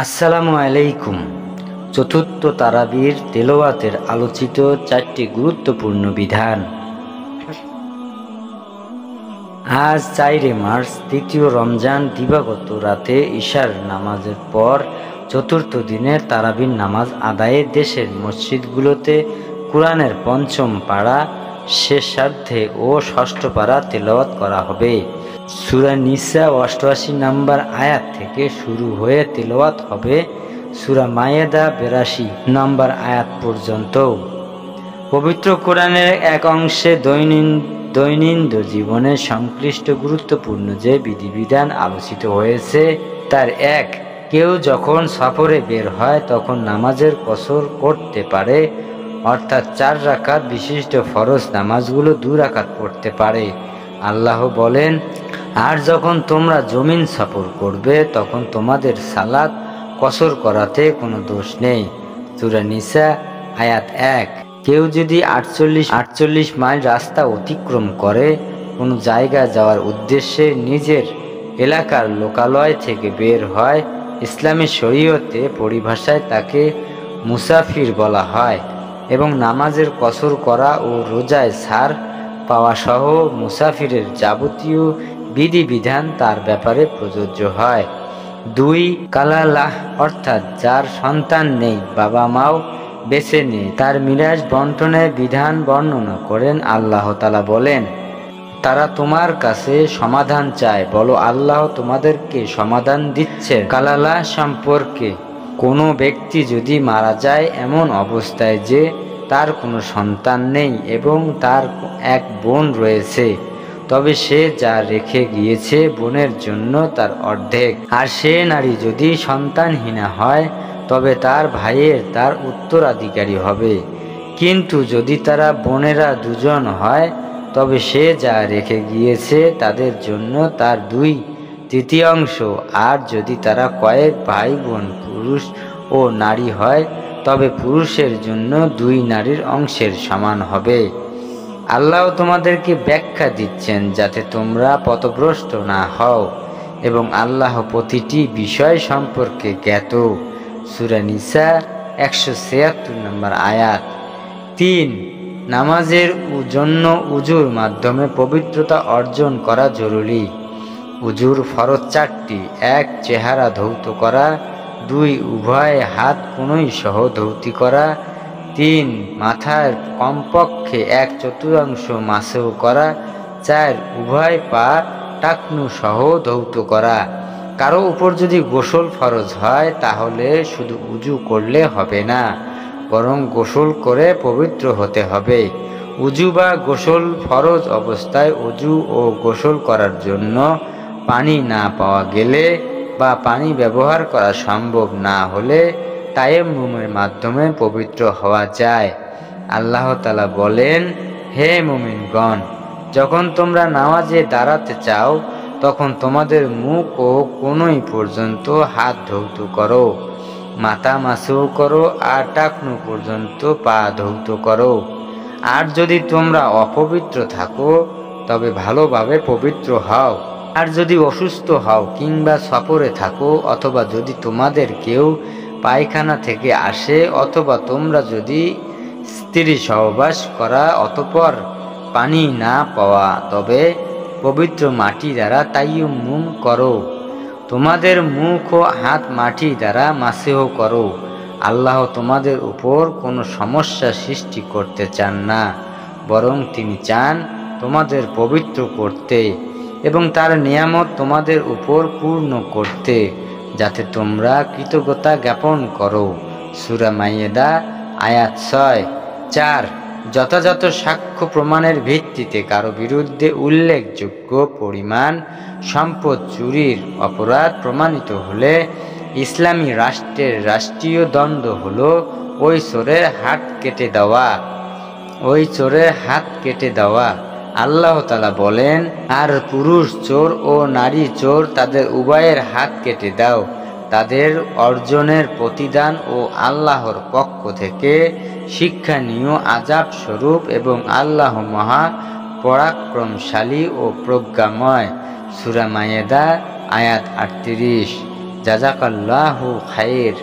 আসসালামু আলাইকুম। চতুর্থ তারাবির তেলাওয়াতের আলোচিত 4টি গুরুত্বপূর্ণ বিধান। আজ 4 মার্চ, দ্বিতীয় রমজান দিবাগত রাতে ঈশার নামাজের পর চতুর্থ দিনের তারাবির নামাজ আদায়ে দেশের মসজিদগুলোতে কোরআনের পঞ্চম পারা, শেষার্ধে ও ষষ্ঠ পারা তেলাওয়াত করা হবে। সূরা নিসা 88 নম্বর আয়াত থেকে শুরু হয়ে তেলাওয়াত হবে সূরা মায়েদা 82 নম্বর আয়াত পর্যন্ত। পবিত্র কোরআনের এক অংশে দৈনন্দিন জীবনে সংশ্লিষ্ট গুরুত্বপূর্ণ যে বিধিবিধান আলোচিত হয়েছে তার এক, কেউ যখন সফরে বের হয় তখন নামাজের কসর করতে পারে, অর্থাৎ 4 রাকাত বিশিষ্ট ফরজ নামাজগুলো 2 রাকাত পড়তে পারে। আল্লাহ বলেন, আর যখন তোমরা জমিন সফর করবে তখন তোমাদের সালাত কসর করাতে কোনো দোষ নেই। সূরা নিসা আয়াত 1। কেউ যদি 48 মাইল রাস্তা অতিক্রম করে কোনো জায়গায় যাওয়ার উদ্দেশ্যে নিজের এলাকার লোকালয় থেকে বের হয়, ইসলামী শরীয়তে পরিভাষায় তাকে মুসাফির বলা হয় এবং নামাজের কসর করা ও রোজায় ছাড় পাওয়া সহ মুসাফিরের যাবতীয় বিধিবিধান তার ব্যাপারে প্রযোজ্য হয়। 2, কালালাহ, অর্থাৎ যার সন্তান নেই, বাবা মাও বেঁচে নেই, তার মিরাজ বন্টনের বিধান বর্ণনা করেন আল্লাহ তাআলা বলেন, তারা তোমার কাছে সমাধান চায়, বলো আল্লাহ তোমাদেরকে সমাধান দিচ্ছেন কালালাহ সম্পর্কে। কোনো ব্যক্তি যদি মারা যায় এমন অবস্থায় যে তার কোনো সন্তান নেই এবং তার এক বোন রয়েছে, তবে সে যা রেখে গিয়েছে বোনের জন্য তার অর্ধেক। আর সে নারী যদি সন্তানহীনা হয় তবে তার ভাইয়ের তার উত্তরাধিকারী হবে। কিন্তু যদি তারা বোনেরা 2 জন হয় তবে সে যা রেখে গিয়েছে তাদের জন্য তার 2/3। আর যদি তারা কয়েক ভাই বোন পুরুষ ও নারী হয় তবে পুরুষের জন্য 2 নারীর অংশের সমান হবে। আল্লাহ তোমাদেরকে ব্যাখ্যা দিচ্ছেন যাতে তোমরা পথভ্রষ্ট না হও এবং আল্লাহ প্রতিটি বিষয় সম্পর্কে জ্ঞাত। সূরা নিসা 176 নম্বর আয়াত। 3, নামাজের জন্য উজুর মাধ্যমে পবিত্রতা অর্জন করা জরুরি। উজুর ফরজ 4টি। 1, চেহারা ধৌত করা। 2, উভয় হাত কনুই সহ ধৌতি করা। 3, মাথার কমপক্ষে 1/4 মাসহ করা। 4, উভয় পা টাকনু সহ ধৌত করা। কারো উপর যদি গোসল ফরজ হয় তাহলে শুধু উজু করলে হবে না, বরং গোসল করে পবিত্র হতে হবে। উজু বা গোসল ফরজ অবস্থায় উজু ও গোসল করার জন্য পানি না পাওয়া গেলে বা পানি ব্যবহার করা সম্ভব না হলে তায়াম্মুমের মাধ্যমে পবিত্র হওয়া যায়। আল্লাহ তাআলা বলেন, হে মুমিনগণ, যখন তোমরা নামাজে দাঁড়াতে চাও তখন তোমাদের মুখ ও কনুই পর্যন্ত হাত ধৌত করো, মাথা মাসহ করো আর টাকনু পর্যন্ত পা ধৌত করো। আর যদি তোমরা অপবিত্র থাকো তবে ভালোভাবে পবিত্র হও। আর যদি অসুস্থ হও কিংবা সফরে থাকো, অথবা যদি তোমাদের কেউ পায়খানা থেকে আসে, অথবা তোমরা যদি স্ত্রী সহবাস করা অতঃপর পানি না পাওয়া, তবে পবিত্র মাটি দ্বারা তায়াম্মুম করো। তোমাদের মুখ ও হাত মাটি দ্বারা মাসহ করো। আল্লাহ তোমাদের উপর কোনো সমস্যা সৃষ্টি করতে চান না, বরং তিনি চান তোমাদের পবিত্র করতে এবং তার নিয়ামত তোমাদের উপর পূর্ণ করতে, যাতে তোমরা কৃতজ্ঞতা জ্ঞাপন করো। সূরা মায়েদা আয়াত 6। 4, যথাযথ সাক্ষ্য প্রমাণের ভিত্তিতে কারো বিরুদ্ধে উল্লেখযোগ্য পরিমাণ সম্পদ চুরির অপরাধ প্রমাণিত হলে ইসলামী রাষ্ট্রের রাষ্ট্রীয় দণ্ড হলো ওই চোরের হাত কেটে দেওয়া। আল্লাহ তাআলা বলেন, আর পুরুষ চোর ও নারী চোর তাদের উভয়ের হাত কেটে দাও, তাদের অর্জনের প্রতিদান ও আল্লাহর পক্ষ থেকে শিক্ষণীয় আযাব স্বরূপ, এবং আল্লাহ মহা পরাক্রমশালী ও প্রজ্ঞাময়। সূরা মায়েদা আয়াত 38। জাযাকাল্লাহু খাইর।